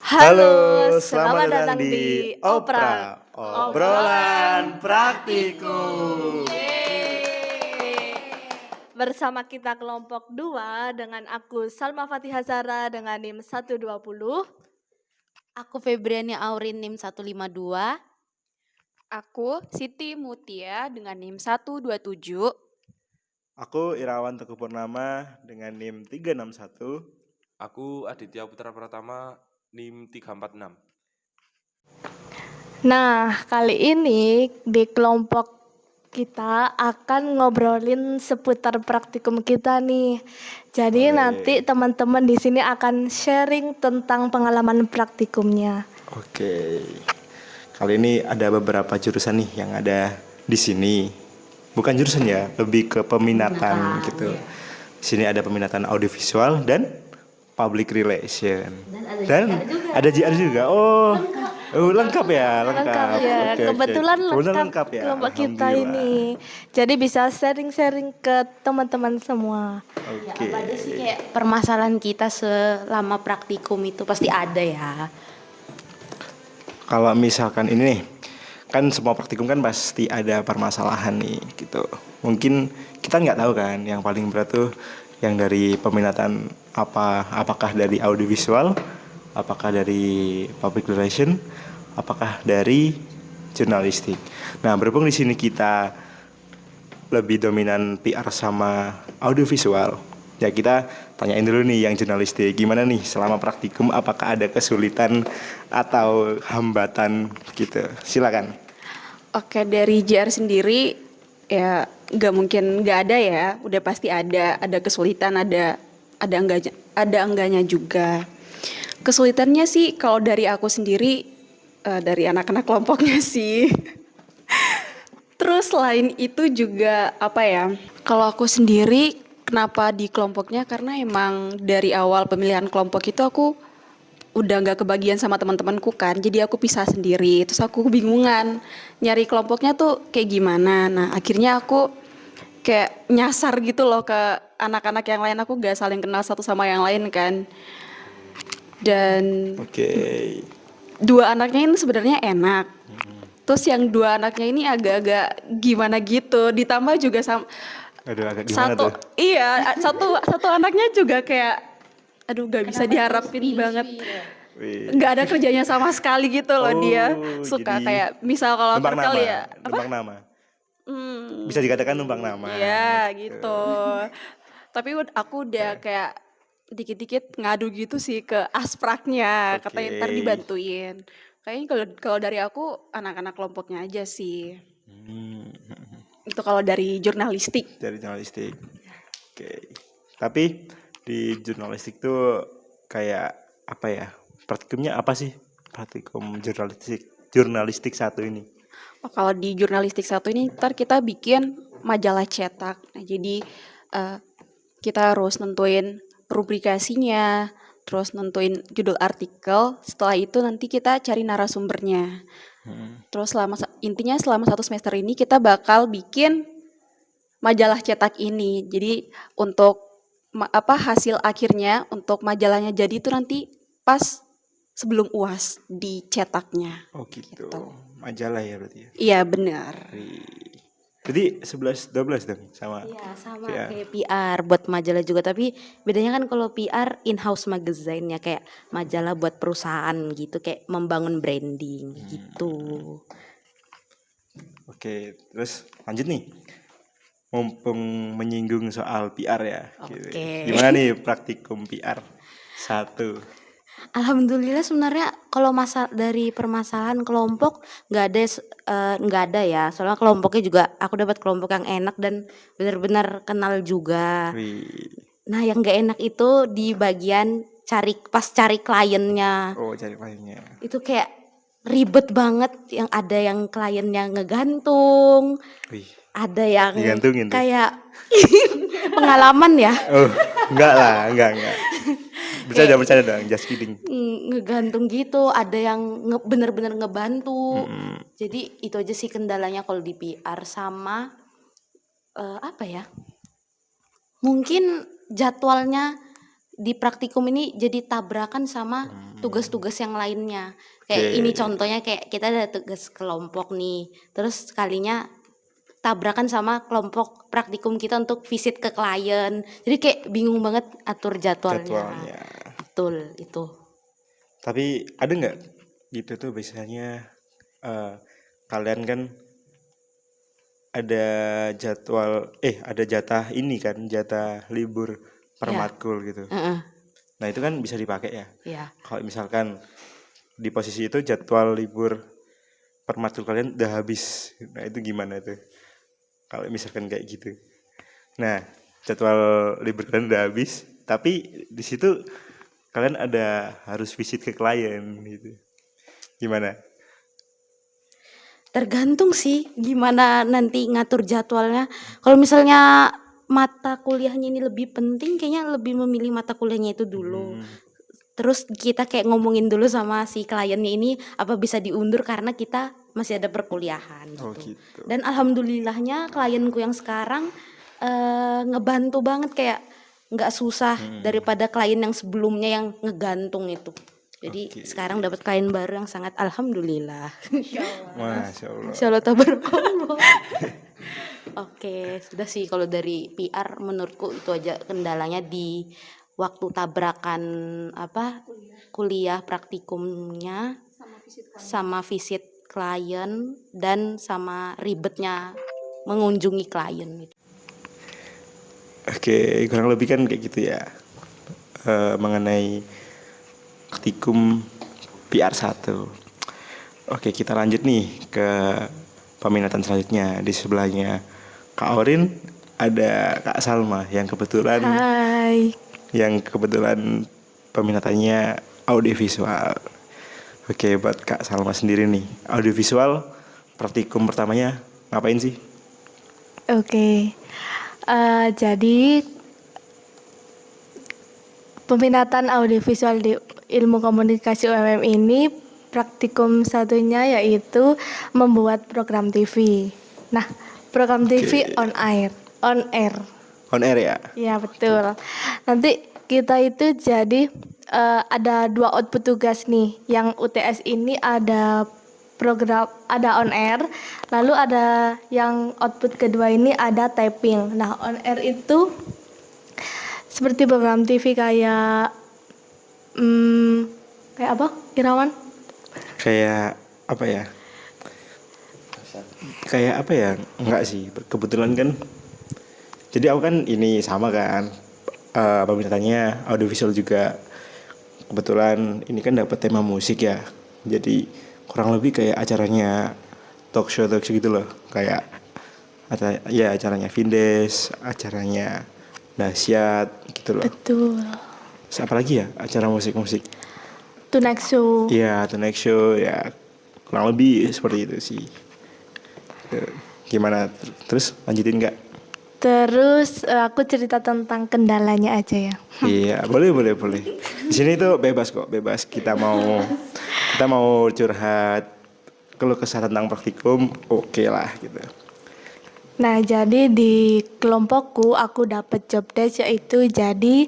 Halo, Halo, selamat selamat datang datang di di Opra, obrolan praktikum. Bersama kita kelompok 2 dengan aku Salma Fatihah Zahra dengan NIM 120. Aku Febriani Aurin NIM 152. Aku Siti Mutia dengan NIM 127. Aku Irawan Teguh Purnama dengan NIM 361. Aku Aditya Putra Pratama NIM 346. Nah, kali ini di kelompok kita akan ngobrolin seputar praktikum kita nih. Jadi Boleh. nanti teman-teman di sini akan sharing tentang pengalaman praktikumnya. Oke. Kali ini ada beberapa jurusan nih yang ada di sini. Bukan jurusan ya, lebih ke peminatan gitu. Di sini ada peminatan audiovisual dan public relation. Dan ada JR juga. Oh, lengkap ya, Lengkap ya, Oke. kebetulan lengkap ya. kelompok kita Alhamdulillah. ini. Jadi bisa sharing-sharing ke teman-teman semua. Ya, Oke. apa aja sih kayak permasalahan kita selama praktikum itu pasti ada ya. Kalau misalkan ini nih, kan semua praktikum kan pasti ada permasalahan nih gitu. Mungkin kita nggak tahu kan yang paling berat tuh yang dari peminatan apakah dari audiovisual, apakah dari public relation, apakah dari jurnalistik. Nah, berhubung di sini kita lebih dominan PR sama audiovisual, ya kita tanyain dulu nih yang jurnalistik, gimana nih selama praktikum, apakah ada kesulitan atau hambatan gitu. Silakan. Oke, dari JR sendiri ya nggak ada ya, udah pasti ada kesulitan, ada enggaknya juga. Kesulitannya sih kalau dari aku sendiri, dari anak-anak kelompoknya sih. Terus selain itu juga apa ya, kalau aku sendiri kenapa di kelompoknya, karena emang dari awal pemilihan kelompok itu aku udah nggak kebagian sama teman-temanku kan, jadi aku pisah sendiri. Terus aku kebingungan nyari kelompoknya tuh kayak gimana. Nah akhirnya aku kayak nyasar gitu loh ke anak-anak yang lain. Aku nggak saling kenal satu sama yang lain kan. Dan Oke. dua anaknya ini sebenarnya enak. Terus yang dua anaknya ini agak-agak gimana gitu. Ditambah juga Aduh, agak gimana satu tuh? iya satu anaknya juga kayak aduh nggak bisa diharapin banget. Wih. Nggak ada kerjanya sama sekali gitu loh. Dia Oh, suka jadi kayak misal kalau numpang perkel nama, ya numpang nama. Hmm, Bisa dikatakan numpang nama. iya gitu. Tapi aku udah kayak dikit-dikit ngadu gitu sih ke aspraknya, Oke. katanya ntar dibantuin. Kayaknya kalau dari aku anak-anak kelompoknya aja sih. Hmm, Itu kalau dari jurnalistik. dari jurnalistik. Oke. Tapi di jurnalistik tuh kayak apa ya? Praktikumnya apa sih? Praktikum jurnalistik satu ini. Oh, kalau di jurnalistik satu ini ntar kita bikin majalah cetak. Nah, jadi kita harus nentuin rubrikasinya, terus nentuin judul artikel. Setelah itu nanti kita cari narasumbernya. Terus intinya selama 1 semester ini kita bakal bikin majalah cetak ini. Jadi untuk hasil akhirnya untuk majalahnya jadi itu nanti pas sebelum UAS dicetaknya. Oh gitu. Gitu. Majalah ya berarti ya. Iya benar. Jadi 11-12 dong sama. Iya, sama PR. kayak PR buat majalah juga, tapi bedanya kan kalau PR in-house magazine ya, kayak majalah buat perusahaan gitu, kayak membangun branding gitu. Oke, terus lanjut nih. Mumpung menyinggung soal PR ya. Gitu. Oke. Gimana nih praktikum PR? 1. Alhamdulillah sebenarnya kalau dari permasalahan kelompok nggak ada ya, soalnya kelompoknya juga aku dapat kelompok yang enak dan benar-benar kenal juga. Wih. Nah yang nggak enak itu di bagian cari kliennya. Oh, cari kliennya. Itu kayak ribet banget, yang ada yang kliennya ngegantung, Wih. ada yang Digantungin tuh. kayak pengalaman ya. Oh, enggak lah, enggak. Bercanda dong, just kidding. Ngegantung gitu, ada yang bener-bener ngebantu. Jadi itu aja sih kendalanya kalau di PR. Sama apa ya, mungkin jadwalnya di praktikum ini jadi tabrakan sama tugas-tugas yang lainnya. Kayak Oke. ini contohnya kayak kita ada tugas kelompok nih, terus sekalinya tabrakan sama kelompok praktikum kita untuk visit ke klien. Jadi kayak bingung banget atur jadwalnya. Jadwalnya. Betul itu. Tapi ada nggak gitu tuh biasanya kalian kan ada jadwal ada jatah ini kan, jatah libur per Iya. matkul gitu. Heeh. Nah itu kan bisa dipakai ya. Iya. Kalau misalkan di posisi itu jadwal libur per matkul kalian udah habis. Nah itu gimana tuh? Kalau misalkan kayak gitu. Nah jadwal libur kalian udah habis, tapi di situ kalian ada harus visit ke klien gitu. Gimana? Tergantung sih gimana nanti ngatur jadwalnya. Kalau misalnya mata kuliahnya ini lebih penting, kayaknya lebih memilih mata kuliahnya itu dulu. Terus kita kayak ngomongin dulu sama si kliennya ini apa bisa diundur karena kita masih ada perkuliahan gitu. Oh gitu. Dan alhamdulillahnya klienku yang sekarang ngebantu banget, kayak nggak susah daripada klien yang sebelumnya yang ngegantung itu. Jadi Oke. sekarang dapat klien baru yang sangat alhamdulillah. Masya Allah. Insyaallah tabarakallah. Oke, sudah sih kalau dari PR menurutku itu aja kendalanya di waktu tabrakan kuliah praktikumnya sama visit klien dan sama ribetnya mengunjungi klien gitu. Oke, kurang lebih kan kayak gitu ya. Mengenai praktikum PR1. Oke, kita lanjut nih ke peminatan selanjutnya. Di sebelahnya Kak Aurin ada Kak Salma yang kebetulan Hai. peminatannya audiovisual. Oke, buat Kak Salma sendiri nih, audiovisual praktikum pertamanya ngapain sih? Oke. Jadi peminatan audiovisual di Ilmu Komunikasi UMM ini praktikum satunya yaitu membuat program TV. Nah, program TV on air. On air ya? Ya betul. Nanti kita itu jadi ada 2 output tugas nih. Yang UTS ini ada program, ada on air, lalu ada yang output kedua ini ada typing. Nah, on air itu seperti program TV kayak kayak apa, Irawan? Kayak apa ya? Enggak sih, kebetulan kan. Jadi aku kan ini sama kan, peminatnya audiovisual juga. Kebetulan ini kan dapat tema musik ya. Jadi kurang lebih kayak acaranya talk show gitu loh. Kayak acaranya Vindes, acaranya Dahsyat gitu loh. Betul. Terus apa lagi ya? Acara musik-musik. Tonight Show. Iya, Tonight Show ya. Kurang lebih seperti itu sih. Gimana? Terus lanjutin nggak? Terus aku cerita tentang kendalanya aja ya. Iya, boleh. Di sini tuh bebas kok, bebas. Kita mau curhat keluh kesah tentang praktikum, oke lah gitu. Nah, jadi di kelompokku aku dapat job desk yaitu jadi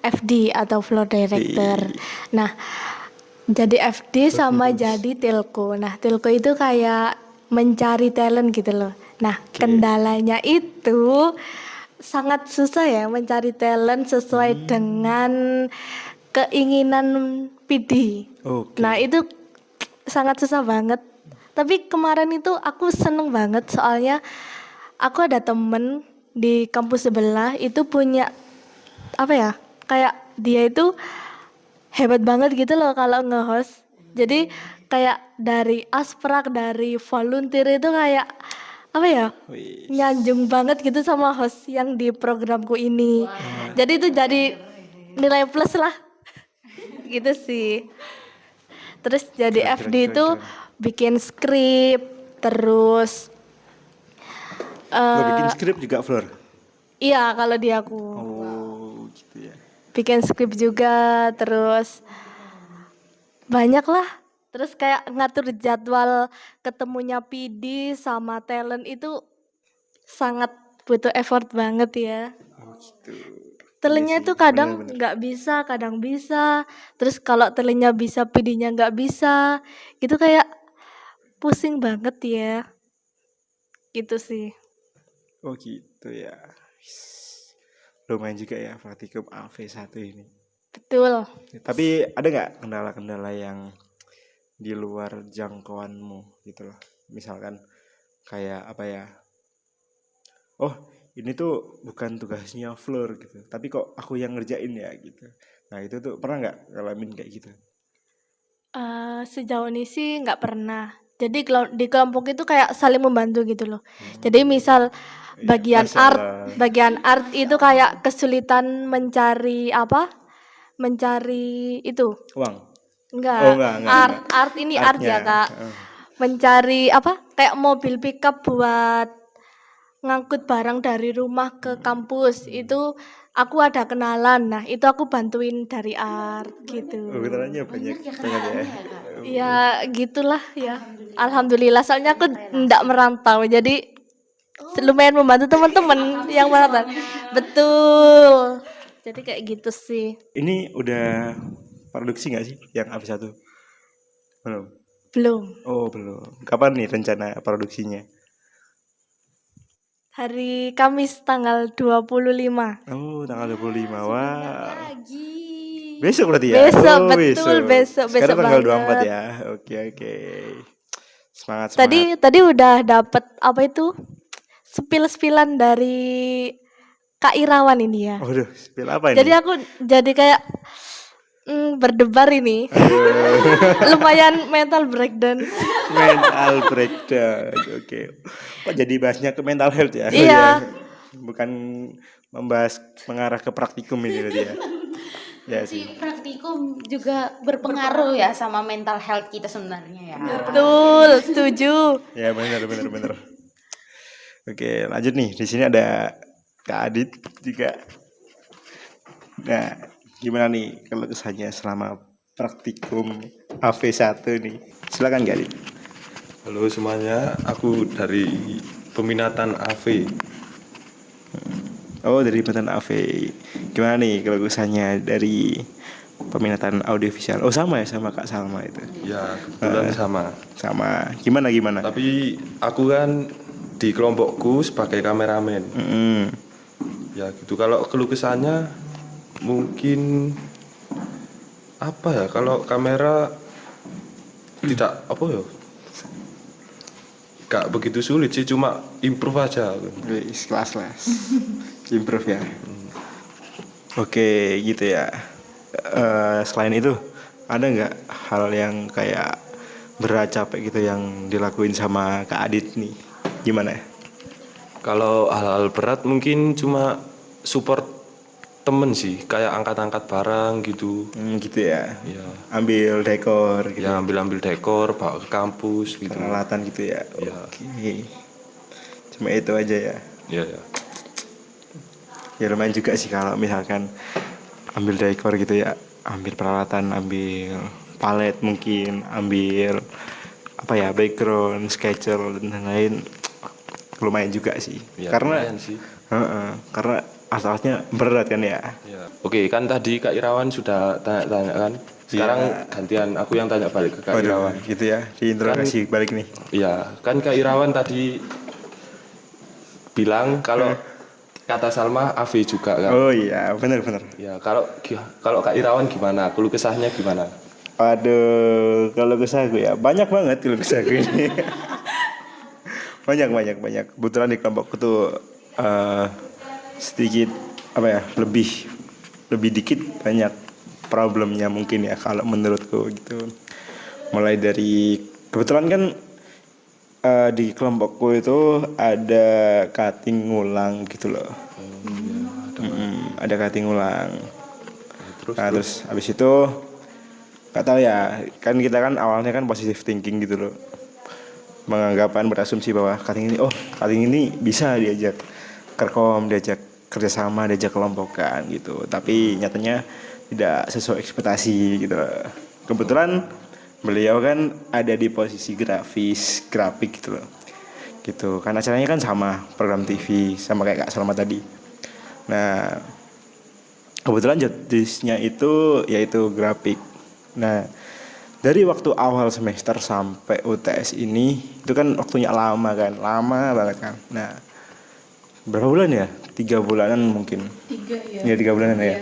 FD atau floor director. Nah, jadi FD sama jadi telco. Nah, telco itu kayak mencari talent gitu loh. Nah, kendalanya itu sangat susah ya mencari talent sesuai dengan keinginan PD. Oke. Nah, itu sangat susah banget. Tapi kemarin itu aku seneng banget soalnya aku ada temen di kampus sebelah itu punya kayak dia itu hebat banget gitu loh kalau nge-host. Jadi kayak dari asprak, dari volunteer itu kayak Wih. nyanjung banget gitu sama host yang di programku ini. Jadi itu jadi nilai plus lah. Gitu sih. Terus jadi Keren, FD keren, itu keren. bikin skrip, terus Lo bikin skrip juga, Flor? iya kalau di aku. Oh, gitu ya. Bikin skrip juga, terus banyak lah. Terus kayak ngatur jadwal ketemunya PD sama talent itu sangat butuh effort banget ya. Oh, gitu. Telenya sih, tuh kadang bener-bener. nggak bisa, kadang bisa. Terus kalau telenya bisa, PD-nya nggak bisa. Gitu kayak pusing banget ya. Gitu sih. Oh gitu ya. Lumayan juga ya praktikum AV1 ini. Betul. Tapi ada nggak kendala-kendala yang di luar jangkauanmu gitu loh? Misalkan kayak apa ya? Oh ini tuh bukan tugasnya Fleur gitu, tapi kok aku yang ngerjain ya gitu. Nah itu tuh pernah nggak ngalamin kayak gitu? Sejauh ini sih nggak pernah. Jadi di kelompok itu kayak saling membantu gitu loh. Jadi misal Iya, Masya Allah. bagian art itu kayak kesulitan mencari apa? Mencari itu. Uang? Oh Enggak, enggak. art ini art Artnya. ya, Kak. Mencari apa? Kayak mobil pickup buat ngangkut barang dari rumah ke kampus. Itu aku ada kenalan. Nah, itu aku bantuin dari art gitu. Oh kenalannya banyak banget ya. Ya gitulah ya. Alhamdulillah soalnya aku ndak merantau. Jadi lumayan membantu teman-teman yang merantau. Betul. Jadi kayak gitu sih. Ini udah produksi nggak sih yang AB1? Belum. Belum. Oh belum. Kapan nih rencana produksinya? Hari Kamis tanggal 25. Oh tanggal 25. Wah. Lagi. Besok berarti ya? Besok, Oh, betul, besok Sekarang tanggal banget. 24 ya. Oke. Semangat. Tadi udah dapet apa itu? Spill-spillan dari Kak Irawan ini ya. Waduh, spill apa ini? Jadi aku jadi kayak berdebar ini. Lumayan mental breakdown. Mental breakdown. Oke. Kok jadi bahasnya ke mental health ya? Iya. Bukan membahas mengarah ke praktikum ini berarti ya. Ya sih. Praktikum juga berpengaruh ya sama mental health kita sebenarnya ya. Betul, setuju. Ya benar. Oke, lanjut nih. Di sini ada Kak Adit juga. Nah, gimana nih kalau kesannya selama praktikum AV1 nih? Silakan Kak Adit. Halo semuanya, aku dari peminatan AV. Oh, dari peminatan AV. Gimana nih kalau kesannya dari peminatan audiovisual? Oh, sama ya sama Kak Salma itu. Ya, kebetulan sama. Sama. Gimana? Tapi aku kan di kelompokku sebagai kameramen. Mm-mm. Ya gitu. Kalau keluh kesahnya mungkin apa ya? Kalau kamera tidak apa ya? Gak begitu sulit sih, cuma improve aja. Wis, kelas. Improve ya. Oke, gitu ya. Selain itu, ada nggak hal yang kayak berat capek gitu yang dilakuin sama Kak Adit nih? Gimana ya? Kalau hal-hal berat mungkin cuma support temen sih, kayak angkat-angkat barang gitu. Gitu ya. Ya, Ambil dekor gitu. ya ambil dekor, bawa ke kampus gitu. Peralatan gitu ya. Ya. Oke. Cuma itu aja ya. Ya. Ya lumayan juga sih kalau misalkan ambil dekor gitu ya, ambil peralatan, ambil palet mungkin, ambil apa ya, background, sketcher dan lain-lain, lumayan juga sih. Ya, Karena lumayan sih. karena asalnya berat kan ya. Ya. Oke, kan tadi Kak Irawan sudah tanya-tanya kan. Sekarang gantian aku yang tanya balik ke Kak Irawan. Gitu ya, diinterogasi balik nih. Iya, kan Kak Irawan tadi bilang kalau kata Salma AV juga kan. Oh iya, benar. Ya, kalau Kak Irawan gimana? Keluh kesahnya gimana? Aduh, kalau kesah gue ya banyak banget kalau kesah gue ini. banyak. Kebetulan di kelompokku tuh sedikit apa ya, lebih dikit banyak problemnya mungkin ya kalau menurutku gitu. Mulai dari kebetulan kan di kelompokku itu ada cutting ngulang gitu loh. Ada cutting ngulang. Terus habis itu gak tahu ya, kan kita kan awalnya kan positive thinking gitu loh, menganggapan berasumsi bahwa cutting ini bisa diajak kerkom, diajak kerjasama, diajak kelompokan gitu, tapi nyatanya tidak sesuai ekspektasi gitu loh. Kebetulan beliau kan ada di posisi grafik gitu loh, gitu kan, acaranya kan sama program TV sama kayak Kak Salma tadi. Nah kebetulan job desk-nya itu yaitu grafik. Nah, dari waktu awal semester sampai UTS ini itu kan waktunya lama banget kan. Nah, berapa bulan ya? 3 bulanan mungkin. 3 ya. 3 bulanan ya.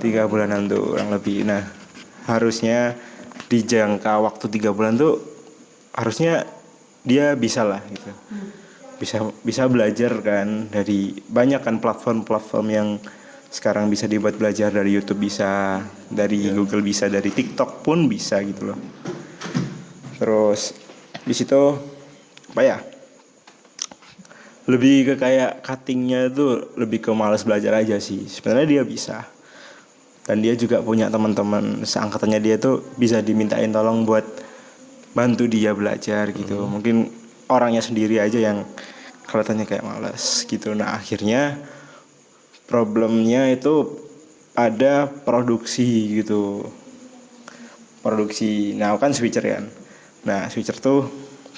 3 bulanan tuh kurang lebih. Nah, harusnya di jangka waktu 3 bulan tuh harusnya dia bisa lah gitu. Bisa belajar kan dari banyak kan platform-platform yang sekarang bisa dibuat belajar, dari YouTube bisa, dari Google bisa, dari TikTok pun bisa gitu loh. Terus di situ apa ya? Lebih ke kayak cuttingnya itu lebih ke malas belajar aja sih. Sebenarnya dia bisa. Dan dia juga punya teman-teman seangkatannya dia tuh bisa dimintain tolong buat bantu dia belajar gitu. Mungkin orangnya sendiri aja yang kelihatannya kayak malas gitu. Nah, akhirnya problemnya itu ada produksi gitu. Produksi. Nah, aku kan switcher kan. Nah, switcher tuh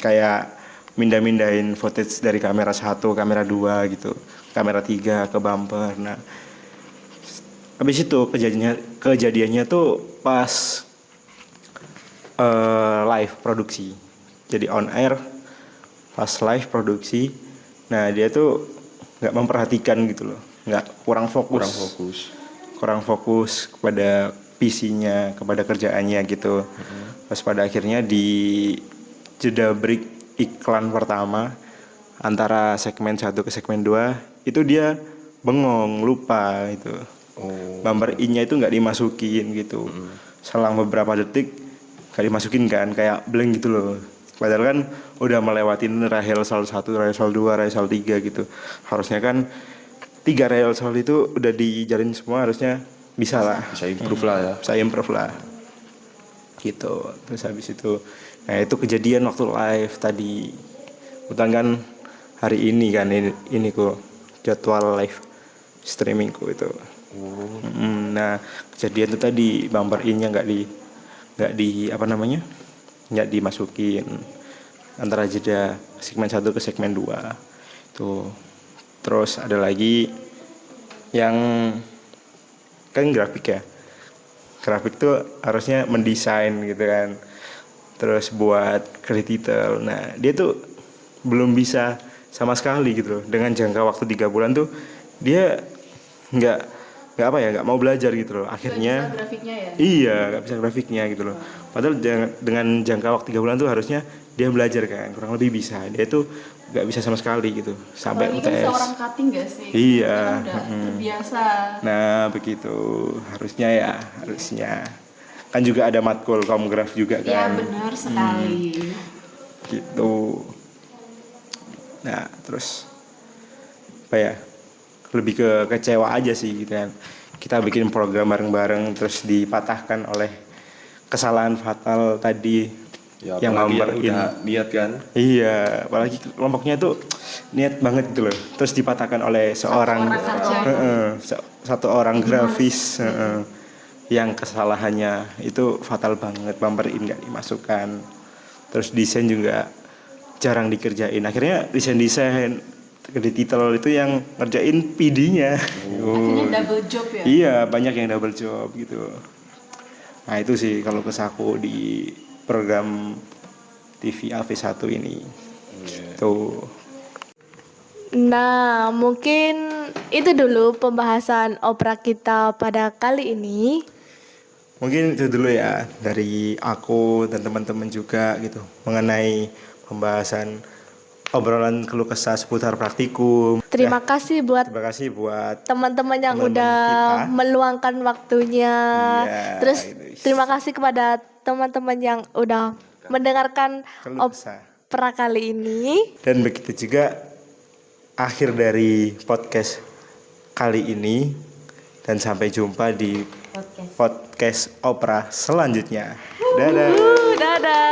kayak mindahin footage dari kamera 1, kamera 2 gitu. Kamera 3 ke bumper. Nah, habis itu kejadiannya tuh pas live produksi. Jadi on air pas live produksi. Nah, dia tuh nggak memperhatikan gitu loh. Kurang fokus kepada PC-nya, kepada kerjaannya gitu. Pas pada akhirnya di jeda break iklan pertama antara segmen 1 ke segmen 2 itu dia bengong, lupa gitu. Bumper in-nya itu nggak dimasukin gitu. Selang beberapa detik nggak dimasukin kan, kayak blank gitu loh. Padahal kan udah melewatin rehearsal 1, rehearsal 2, rehearsal 3 gitu. Harusnya kan 3 rehearsal itu udah dijalin semua, harusnya bisa lah. Bisa improve lah ya. Bisa improve lah. Gitu. Terus habis itu, nah itu kejadian waktu live tadi. Kebetulan kan hari ini kan ini kok jadwal live streamingku itu. Nah, kejadian itu tadi bumper in-nya nggak dimasukin antara jeda segmen 1 ke segmen 2 tuh. Terus ada lagi yang kan grafik tuh harusnya mendesain gitu kan, terus buat create detail. Nah, dia tuh belum bisa sama sekali gitu loh. Dengan jangka waktu 3 bulan tuh dia nggak mau belajar gitu loh. Akhirnya nggak bisa grafiknya gitu loh. Padahal dengan jangka waktu 3 bulan tuh harusnya dia belajar kan, kurang lebih bisa. Dia tuh nggak bisa sama sekali gitu sampai UTS. Kan seorang cutting gak sih? Iya. Kita udah terbiasa. Nah, begitu harusnya kan juga ada matkul komgraf juga kan. Ya benar sekali. Gitu. Nah, terus apa ya? Lebih ke kecewa aja sih gitu kan. Kita bikin program bareng-bareng terus dipatahkan oleh kesalahan fatal tadi. Ya, yang apalagi bumper in. udah niat kan. Iya, apalagi kelompoknya tuh niat banget gitu loh. Terus dipatahkan oleh satu orang grafis yang kesalahannya itu fatal banget, bumper in nggak dimasukkan. Terus desain juga jarang dikerjain. Akhirnya desain detail itu yang ngerjain PD-nya. Akhirnya double job ya? Iya, banyak yang double job gitu. Nah, itu sih kalau kesaku di program TV AV1 ini. Tuh. Nah, mungkin itu dulu pembahasan opera kita pada kali ini. Mungkin itu dulu ya dari aku dan teman-teman juga gitu mengenai pembahasan obrolan keluh kesah seputar praktikum. Terima kasih buat teman-teman yang teman-teman udah kita. meluangkan waktunya. Iya, Terus itu. terima kasih kepada teman-teman yang udah mendengarkan Keluh kesah. opera kali ini. Dan begitu juga akhir dari podcast kali ini, dan sampai jumpa di podcast opera selanjutnya. Dadah. Dadah.